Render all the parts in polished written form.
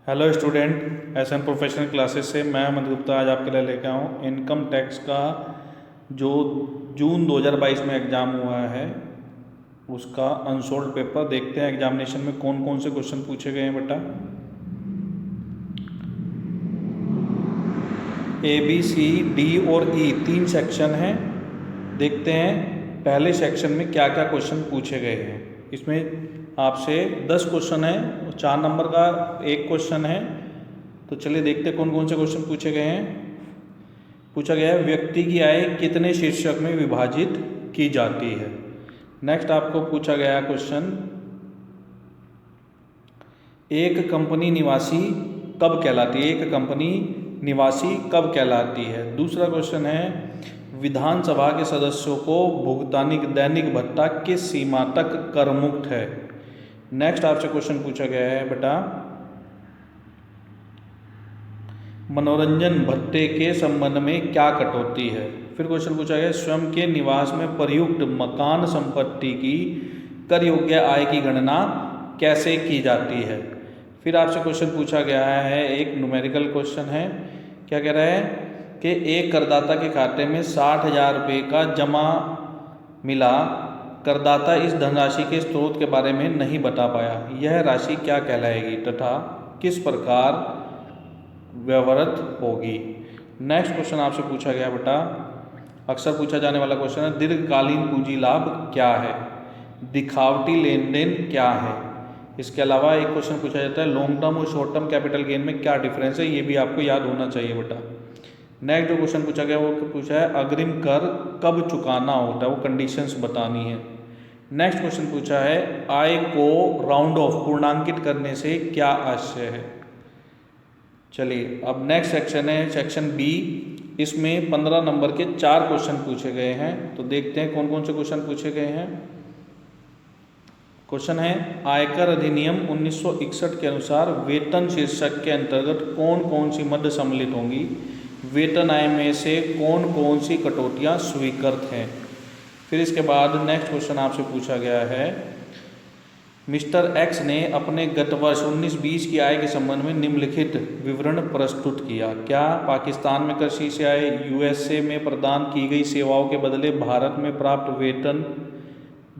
Hello student, SN professional classes से मैं अमित गुप्ता आज आपके लिए लेकर आया हूँ इनकम टैक्स का जो जून 2022 में एग्ज़ाम हुआ है उसका अनसोल्ड पेपर। देखते हैं एग्जामिनेशन में कौन कौन से क्वेश्चन पूछे गए हैं बेटा। ए बी सी डी और ई 3 सेक्शन हैं। देखते हैं पहले सेक्शन में क्या क्या क्वेश्चन पूछे गए हैं। इसमें आपसे 10 क्वेश्चन है और 4 नंबर का एक क्वेश्चन है। तो चलिए देखते हैं कौन कौन से क्वेश्चन पूछे गए हैं। पूछा गया है व्यक्ति की आय कितने शीर्षक में विभाजित की जाती है। नेक्स्ट आपको पूछा गया क्वेश्चन, एक कंपनी निवासी कब कहलाती है। एक कंपनी निवासी कब कहलाती है। दूसरा क्वेश्चन है विधानसभा के सदस्यों को भुगतानिक दैनिक भत्ता किस सीमा तक कर मुक्त है। नेक्स्ट आपसे क्वेश्चन पूछा गया है बेटा, मनोरंजन भत्ते के संबंध में क्या कटौती है। फिर क्वेश्चन पूछा गया स्वयं के निवास में प्रयुक्त मकान संपत्ति की कर योग्य आय की गणना कैसे की जाती है। फिर आपसे क्वेश्चन पूछा गया है, एक न्यूमेरिकल क्वेश्चन है। क्या कह रहा है कि एक करदाता के खाते में 60,000 रुपये का जमा मिला, करदाता इस धनराशि के स्रोत के बारे में नहीं बता पाया, यह राशि क्या कहलाएगी तथा किस प्रकार व्यवहृत होगी। नेक्स्ट क्वेश्चन आपसे पूछा गया बेटा, अक्सर पूछा जाने वाला क्वेश्चन है दीर्घकालीन पूंजी लाभ क्या है, दिखावटी लेन देन क्या है। इसके अलावा एक क्वेश्चन पूछा जाता है लॉन्ग टर्म और शॉर्ट टर्म कैपिटल गेन में क्या डिफरेंस है, ये भी आपको याद होना चाहिए बेटा। नेक्स्ट जो क्वेश्चन पूछा गया वो पूछा है अग्रिम कर कब चुकाना होता है, वो कंडीशंस बतानी है। नेक्स्ट क्वेश्चन पूछा है आय को राउंड ऑफ पूर्णांकित करने से क्या आशय है। चलिए अब नेक्स्ट सेक्शन है सेक्शन बी। इसमें 15 नंबर के 4 क्वेश्चन पूछे गए हैं। तो देखते हैं कौन कौन से क्वेश्चन पूछे गए हैं। क्वेश्चन है आयकर अधिनियम 1961 के अनुसार वेतन शीर्षक के अंतर्गत कौन कौन सी मद सम्मिलित होंगी, वेतन आय में से कौन कौन सी कटौतियाँ स्वीकृत हैं। फिर इसके बाद नेक्स्ट क्वेश्चन आपसे पूछा गया है मिस्टर एक्स ने अपने गत वर्ष 19-20 की आय के संबंध में निम्नलिखित विवरण प्रस्तुत किया। क्या पाकिस्तान में कृषि से आय, यूएसए में प्रदान की गई सेवाओं के बदले भारत में प्राप्त वेतन,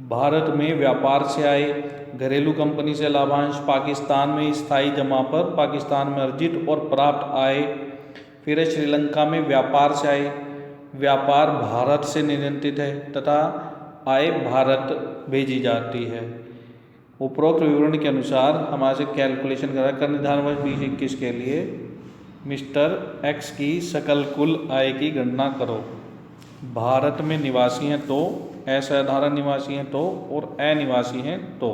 भारत में व्यापार से आय, घरेलू कंपनी से लाभांश, पाकिस्तान में स्थायी जमा पर पाकिस्तान में अर्जित और प्राप्त आय। फिर श्रीलंका में व्यापार से आय, व्यापार भारत से नियंत्रित है तथा आय भारत भेजी जाती है। उपरोक्त विवरण के अनुसार हमारे से कैलकुलेशन करा कर निर्धारण वर्ष 2021 के लिए मिस्टर एक्स की सकल कुल आय की गणना करो। भारत में निवासी हैं तो, असाधारण निवासी हैं तो और अनिवासी हैं तो।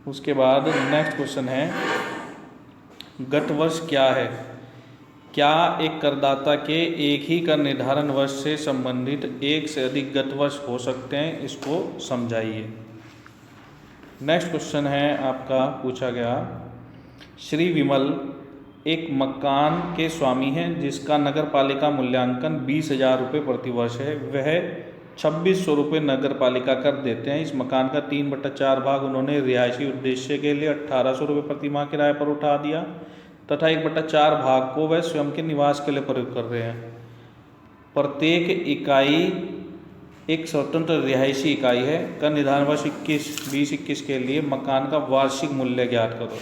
उसके बाद नेक्स्ट क्वेश्चन है गत वर्ष क्या है। क्या एक करदाता के एक ही कर निर्धारण वर्ष से संबंधित एक से अधिक गत वर्ष हो सकते हैं, इसको समझाइए। नेक्स्ट क्वेश्चन है आपका पूछा गया श्री विमल एक मकान के स्वामी हैं जिसका नगर पालिका मूल्यांकन 20,000 रुपये प्रति वर्ष है। वह 2600 रुपये नगर पालिका कर देते हैं। इस मकान का 3/4 भाग उन्होंने रिहायशी उद्देश्य के लिए 1800 रुपये प्रति माह किराए पर उठा दिया तथा 1/4 भाग को वह स्वयं के निवास के लिए प्रयोग कर रहे हैं। प्रत्येक इकाई एक स्वतंत्र रिहायशी इकाई है। कर निर्धारण वर्ष 2021 के लिए मकान का वार्षिक मूल्य ज्ञात करो।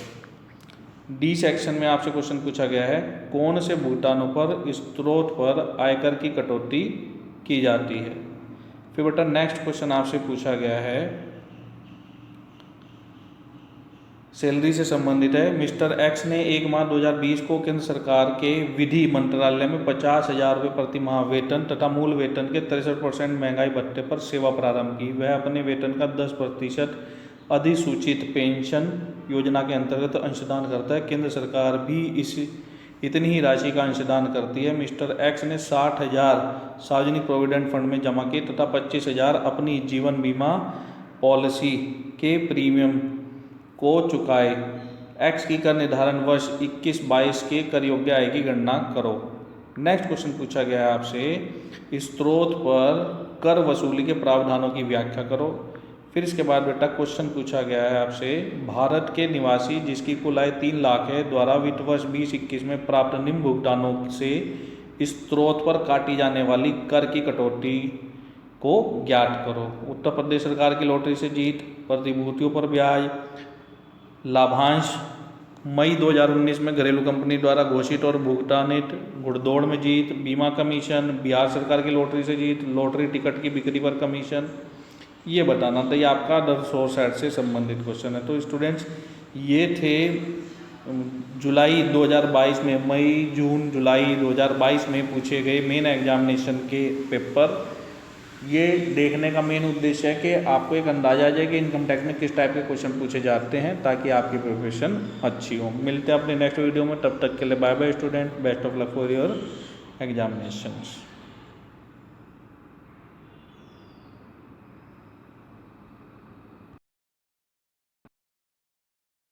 डी सेक्शन में आपसे क्वेश्चन पूछा गया है कौन से भुगतानों पर स्रोत पर आयकर की कटौती की जाती है। फिर बेटा नेक्स्ट क्वेश्चन आपसे पूछा गया है सैलरी से संबंधित है। मिस्टर एक्स ने 1 मार्च 2020 को केंद्र सरकार के विधि मंत्रालय में 50,000 रुपये प्रति माह वेतन तथा मूल वेतन के 63% महंगाई भत्ते पर सेवा प्रारंभ की। वह अपने वेतन का 10% अधिसूचित पेंशन योजना के अंतर्गत अंशदान करता है। केंद्र सरकार भी इतनी ही राशि का अंशदान करती है। मिस्टर एक्स ने 60,000 सार्वजनिक प्रोविडेंट फंड में जमा किए तथा 25,000 अपनी जीवन बीमा पॉलिसी के प्रीमियम को चुकाए। एक्स की कर निर्धारण वर्ष 21-22 के कर योग्य आय की गणना करो। नेक्स्ट क्वेश्चन पूछा गया है आपसे स्रोत पर कर वसूली के प्रावधानों की व्याख्या करो। फिर इसके बाद बेटा क्वेश्चन पूछा गया है आपसे, भारत के निवासी जिसकी कुल आय 3 लाख है द्वारा वित्त वर्ष 2021 में प्राप्त निम्न भुगतानों से स्रोत पर काटी जाने वाली कर की कटौती को ज्ञात करो। उत्तर प्रदेश सरकार की लॉटरी से जीत, प्रतिभूतियों पर ब्याज, लाभांश, मई 2019 में घरेलू कंपनी द्वारा घोषित और भुगतानित घुड़दौड़ में जीत, बीमा कमीशन, बिहार सरकार की लॉटरी से जीत, लॉटरी टिकट की बिक्री पर कमीशन, ये बताना। तो ये आपका अदर सोर्स एड से संबंधित क्वेश्चन है। तो स्टूडेंट्स ये थे जुलाई 2022 में, मई जून जुलाई 2022 में पूछे गए मेन एग्जामिनेशन के पेपर। ये देखने का मेन उद्देश्य है कि आपको एक अंदाजा आ जाए कि इनकम टैक्स में किस टाइप के क्वेश्चन पूछे जाते हैं, ताकि आपकी प्रिपरेशन अच्छी हो। मिलते हैं अपने नेक्स्ट वीडियो में, तब तक के लिए bye bye student, best of luck for your examinations.